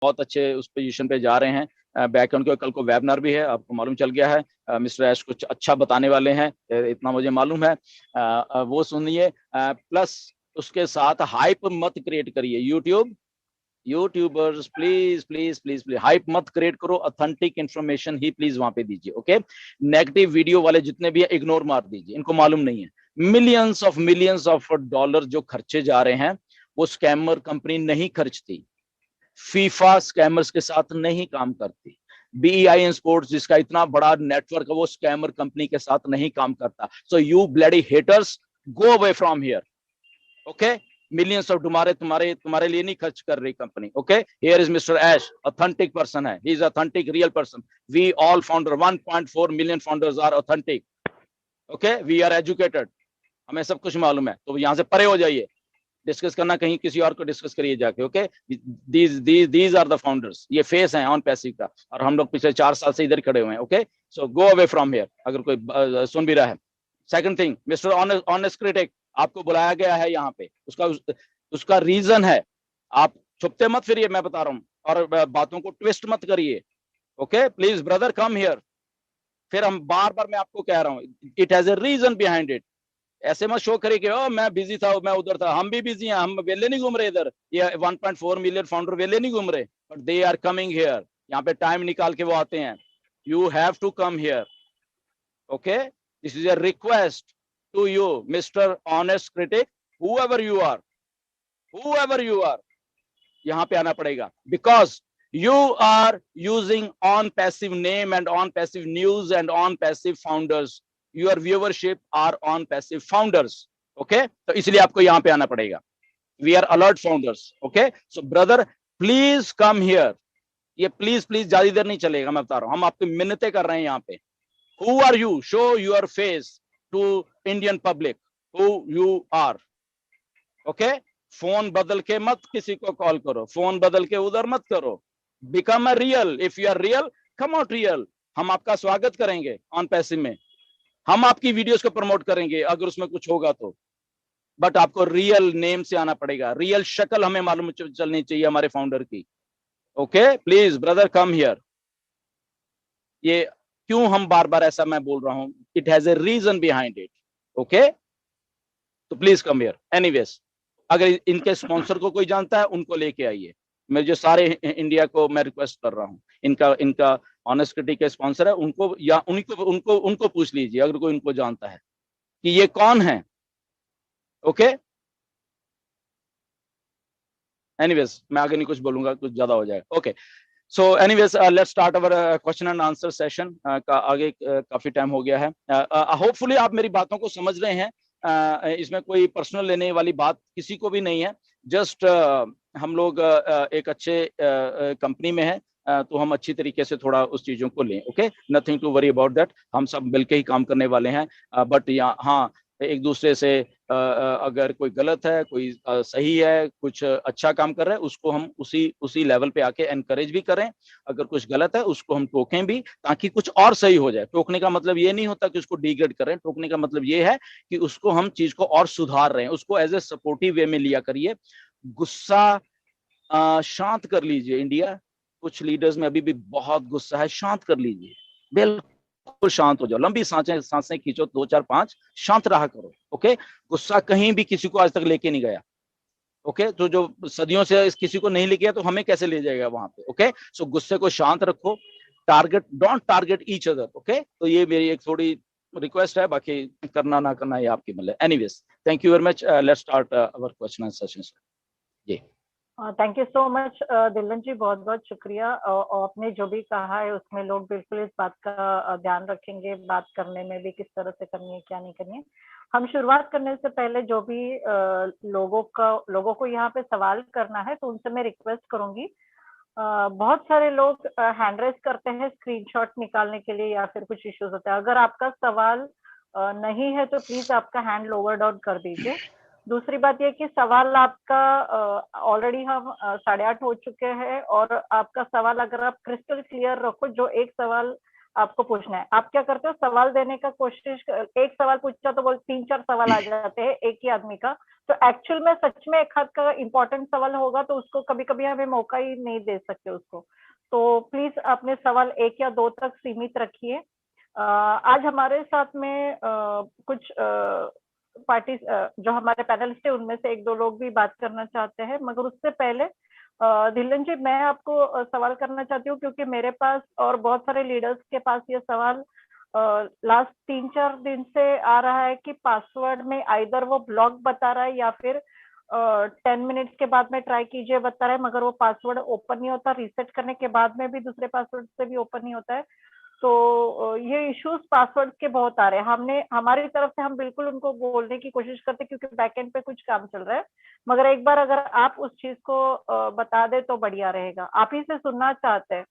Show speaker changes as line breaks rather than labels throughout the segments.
बहुत अच्छे उस पोजीशन पे जा रहे हैं। बैकएंड के कल को वेबिनार भी है, आपको मालूम चल गया है। मिस्टर ऐश कुछ अच्छा बताने वाले हैं, इतना मुझे मालूम है। वो सुनिए। प्लस उसके साथ हाइप मत क्रिएट करिए। YouTubers please please please please hype मत क्रिएट करो, ऑथेंटिक इंफॉर्मेशन ही प्लीज वहां पे दीजिए। ओके, नेगेटिव वीडियो वाले जितने भी है इग्नोर मार दीजिए, इनको मालूम नहीं है। मिलियंस ऑफ डॉलर जो खर्चे जा रहे हैं वो स्कैमर कंपनी नहीं खर्चती। फीफा स्कैमर्स के साथ नहीं काम करती। BEIN स्पोर्ट्स जिसका इतना बड़ा नेटवर्क है वो स्कैमर कंपनी के साथ नहीं काम करता। So you bloody haters, go away from here. Okay, millions of तुम्हारे लिए नहीं खर्च कर रही कंपनी। Okay, here is mister Ash, authentic person है, he is authentic real person. We all founder 1.4 million founders are authentic. Okay, we are educated, हमें सब कुछ मालूम है। तो यहां से परे हो जाइए, डिस्कस करना कहीं किसी और को डिस्कस करिए जाके। Okay, these are the founders, ये फेस है ऑन पैसिव का, और हम लोग पिछले 4 साल से इधर खड़े हुए हैं। Okay, so go away from here अगर कोई सुन भी रहा है। Second thing, mister honest critic, आपको बुलाया गया है यहाँ पे, उसका रीजन है। आप छुपते मत फिरिए, मैं बता रहा हूँ, और बातों को ट्विस्ट मत करिए। Okay, please brother come here. फिर हम बार बार मैं आपको कह रहा हूँ, it has a reason behind it. ऐसे मत शो करिए कि ओ मैं बिजी था, मैं उधर था। हम भी बिजी हैं, हम वेले नहीं घूम रहे इधर। ये 1.4 मिलियन फाउंडर वेले नहीं घूम रहे, but they are coming here. यहाँ पे टाइम निकाल के वो आते हैं। You have to come here. Okay, this is a request to you, Mr. Honest Critic, whoever you are, यहाँ पे आना पड़ेगा, because you are using on passive name and on passive news and on passive founders. Your viewership are on passive founders. Okay, तो इसलिए आपको यहाँ पे आना पड़ेगा। We are alert founders. Okay, so brother, please come here. ये please please ज्यादा देर नहीं चलेगा, मैं बता रहा हूँ, हम आपकी मिन्नतें कर रहे हैं यहाँ पे। Who are you? Show your face to Indian public who you are. Okay, phone बदल के मत किसी को कॉल करो, फोन बदल के उधर मत करो। Become a real, if you are real come out real. हम आपका स्वागत करेंगे ऑन पैसिव में, हम आपकी वीडियोस को प्रमोट करेंगे अगर उसमें कुछ होगा तो, बट आपको रियल नेम से आना पड़ेगा, रियल शक्ल हमें मालूम चलनी चाहिए हमारे फाउंडर की। Okay, please brother come here. ये क्यों हम बार बार ऐसा मैं बोल रहा हूं, it has a reason behind it. Okay, तो प्लीज कम हियर। एनीवेज, अगर इनके स्पॉन्सर को कोई जानता है उनको लेके आइए। मैं जो सारे इंडिया को मैं रिक्वेस्ट कर रहा हूं, इनका ऑनेस्ट क्रिटिक के स्पॉन्सर है, उनको या उनको पूछ लीजिए अगर कोई उनको जानता है कि ये कौन है। ओके, एनीवेज मैं आगे नहीं कुछ बोलूंगा, कुछ ज्यादा हो जाएगा। Okay, so anyways let's start our question and answer session का। आगे काफी टाइम हो गया है। होपफुली आप मेरी बातों को समझ रहे हैं। इसमें कोई पर्सनल लेने वाली बात किसी को भी नहीं है। जस्ट हम लोग एक अच्छे कंपनी में है, तो हम अच्छी तरीके से थोड़ा उस चीजों को लें। Okay, nothing to worry about that, हम सब मिलके ही काम करने वाले हैं। बट हाँ, एक दूसरे से अगर कोई गलत है, कोई सही है, कुछ अच्छा काम कर रहा है, उसको हम उसी लेवल पे आके एनकरेज भी करें। अगर कुछ गलत है उसको हम टोकें भी, ताकि कुछ और सही हो जाए। टोकने का मतलब ये नहीं होता कि उसको डिग्रेड करें, टोकने का मतलब ये है कि उसको हम चीज को और सुधार रहे हैं। उसको एज ए सपोर्टिव वे में लिया करिए। गुस्सा शांत कर लीजिए। इंडिया, कुछ लीडर्स में अभी भी बहुत गुस्सा है, शांत कर लीजिए, बिल्कुल शांत हो जाओ। लंबी सांसें खींचो, 2 4 5, शांत रहा करो। ओके, गुस्सा कहीं भी किसी को आज तक लेके नहीं गया। ओके, तो जो सदियों से किसी को नहीं लेके गया तो हमें कैसे ले जाएगा वहां पे। ओके, सो गुस्से को शांत रखो। Don't target each other. Okay, तो ये मेरी एक थोड़ी रिक्वेस्ट है, बाकी करना ना करना ये आपकी मतलब। Anyways, thank you very much. Let's start our question and session. जी,
thank you so much Dilan ji, बहुत बहुत शुक्रिया। आपने जो भी कहा है उसमें लोग बिल्कुल इस बात का ध्यान रखेंगे, बात करने में भी किस तरह से करनी है, क्या नहीं करनी है। हम शुरुआत करने से पहले जो भी लोगों को यहाँ पे सवाल करना है, तो उनसे मैं रिक्वेस्ट करूंगी। बहुत सारे लोग हैंड रेज करते हैं स्क्रीनशॉट निकालने के लिए, या फिर कुछ इश्यूज होते हैं। अगर आपका सवाल नहीं है तो प्लीज आपका हैंड लोअर डाउन कर दीजिए। दूसरी बात यह कि सवाल आपका ऑलरेडी हम 8:30 हो चुके हैं, और आपका सवाल अगर आप क्रिस्टल क्लियर रखो, जो एक सवाल आपको पूछना है। आप क्या करते हो, सवाल देने का कोशिश, एक सवाल पूछा तो बोल 3-4 सवाल आ जाते हैं एक ही आदमी का। तो एक्चुअल में सच में एक हाथ का इंपॉर्टेंट सवाल होगा तो उसको कभी कभी हमें मौका ही नहीं दे सकते उसको। तो प्लीज अपने सवाल 1 या 2 तक सीमित रखिए। आज हमारे साथ में कुछ पार्टी जो हमारे पैनलिस्ट है उनमें से 1-2 लोग भी बात करना चाहते हैं, मगर उससे पहले धिल्लन जी मैं आपको सवाल करना चाहती हूँ, क्योंकि मेरे पास और बहुत सारे लीडर्स के पास ये सवाल लास्ट 3-4 दिन से आ रहा है कि पासवर्ड में आइदर वो ब्लॉक बता रहा है या फिर 10 मिनट्स के बाद में ट्राई कीजिए बता रहा है, मगर वो पासवर्ड ओपन नहीं होता। रीसेट करने के बाद में भी दूसरे पासवर्ड से भी ओपन नहीं होता है। तो ये इश्यूज पासवर्ड के बहुत आ रहे हैं। हमने हमारी तरफ से हम बिल्कुल उनको बोलने की कोशिश करते हैं, क्योंकि बैकएंड पे कुछ काम चल रहा है, मगर एक बार अगर आप उस चीज को बता दे तो बढ़िया रहेगा। आप ही से सुनना चाहते हैं।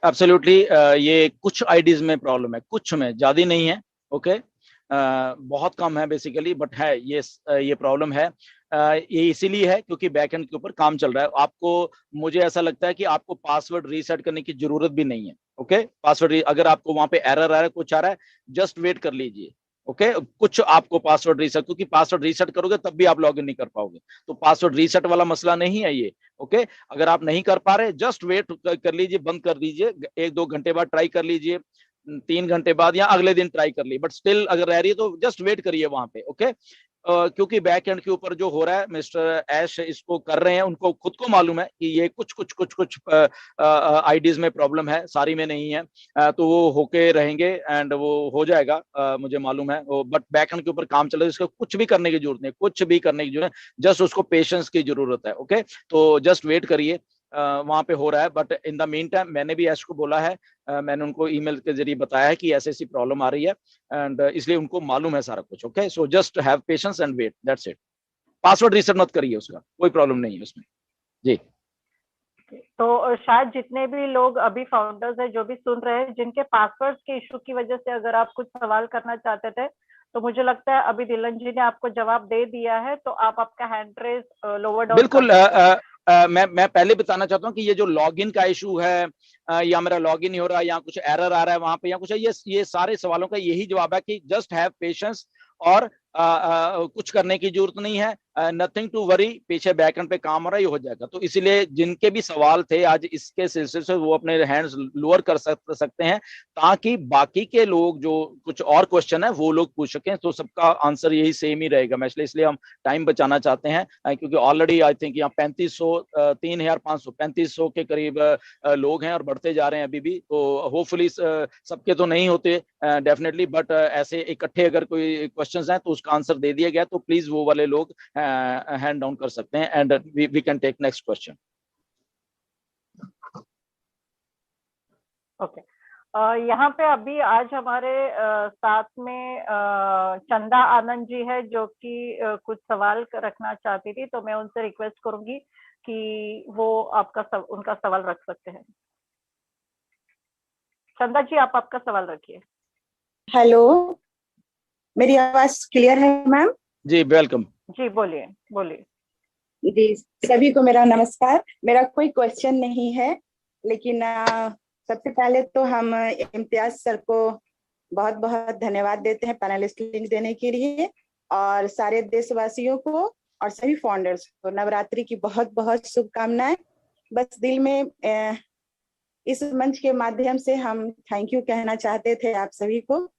एब्सोल्युटली, ये कुछ आईडीज में प्रॉब्लम है, कुछ में, ज्यादा नहीं है। ओके, बहुत कम है बेसिकली, बट है ये प्रॉब्लम है। ये इसीलिए है क्योंकि बैकएंड के ऊपर काम चल रहा है। आपको, मुझे ऐसा लगता है कि आपको पासवर्ड रीसेट करने की जरूरत भी नहीं है। ओके, पासवर्ड अगर आपको वहां पे एरर आ रहा है, कुछ आ रहा है, जस्ट वेट कर लीजिए। ओके, कुछ आपको पासवर्ड रीसेट, क्योंकि पासवर्ड रीसेट करोगे तब भी आप लॉगिन नहीं कर पाओगे, तो पासवर्ड रीसेट वाला मसला नहीं है ये। ओके, अगर आप नहीं कर पा रहे, जस्ट वेट कर लीजिए, बंद कर दीजिए, 1-2 घंटे बाद ट्राई कर लीजिए, 3 घंटे बाद या अगले दिन ट्राई कर ली, बट स्टिल अगर रह रही है तो जस्ट वेट करिए वहां पे। ओके, क्योंकि बैक एंड के ऊपर जो हो रहा है, मिस्टर ऐश इसको कर रहे हैं, उनको खुद को मालूम है कि ये कुछ आईडीज में प्रॉब्लम है, सारी में नहीं है। तो वो होके रहेंगे एंड वो हो जाएगा, मुझे मालूम है वो। बट बैक एंड के ऊपर काम चल रहा है, इसको कुछ भी करने की जरूरत नहीं, कुछ भी करने की जरूरत नहीं, जस्ट उसको पेशेंस की जरूरत है। ओके, तो जस्ट वेट करिए, वहां पे हो रहा है। But in the mean time मैंने भी ऐश को बोला है, मैंने उनको ईमेल के जरिए बताया है कि ऐसी ऐसी प्रॉब्लम आ रही है, एंड इसलिए उनको मालूम है सारा कुछ। Okay, so just have patience and wait, that's it. Password reset मत करिए, उसका कोई प्रॉब्लम नहीं है उसमें जी।
तो शायद जितने भी लोग अभी फाउंडर्स है जो भी सुन रहे हैं, जिनके पासवर्ड के इशू की वजह से अगर आप कुछ सवाल करना चाहते थे, तो मुझे लगता है अभी धिल्लन जी ने आपको जवाब दे दिया है। तो आप आपका हैंड रेस लोअर डाउन
बिल्कुल। मैं पहले बताना चाहता हूँ कि ये जो लॉगिन का इशू है, या मेरा लॉगिन नहीं हो रहा, या कुछ एरर आ रहा है वहां पे, या कुछ है, ये सारे सवालों का यही जवाब है कि जस्ट हैव पेशेंस, और कुछ करने की जरूरत नहीं है, नथिंग टू वरी। पीछे बैकएंड पे काम हो रहा है, ये हो जाएगा। तो इसीलिए जिनके भी सवाल थे आज इसके सिलसिले से, वो अपने हैंड्स लोअर कर सकते हैं, ताकि बाकी के लोग जो कुछ और क्वेश्चन है वो लोग पूछ सकें। तो सबका आंसर यही सेम ही रहेगा। मैं इसलिए हम टाइम बचाना चाहते हैं, क्योंकि ऑलरेडी आई थिंक यहाँ 3500 के करीब लोग हैं, और बढ़ते जा रहे हैं अभी भी। तो होपफुली सबके तो नहीं होते डेफिनेटली, बट ऐसे इकट्ठे अगर कोई क्वेश्चंस हैं तो उसका आंसर दे दिया गया, तो प्लीज वो वाले लोग हैंड डाउन कर सकते हैं, and we can take next question.
Okay, यहाँ पे अभी आज हमारे साथ में चंदा आनंद जी है, जो कि कुछ सवाल रखना चाहती थी। तो मैं उनसे रिक्वेस्ट करूंगी कि वो उनका सवाल रख सकते हैं। चंदा जी, आप आपका सवाल रखिए।
हेलो, मेरी आवाज क्लियर है मैम?
जी वेलकम।
जी बोलिए बोलिए।
जी, सभी को मेरा नमस्कार। मेरा कोई क्वेश्चन नहीं है, लेकिन सबसे पहले तो हम इम्तियाज सर को बहुत बहुत धन्यवाद देते हैं पैनलिस्ट लिंक देने के लिए, और सारे देशवासियों को और सभी फाउंडर्स को नवरात्रि की बहुत बहुत शुभकामनाएं। बस दिल में इस मंच के माध्यम से हम थैंक यू कहना चाहते थे आप सभी को,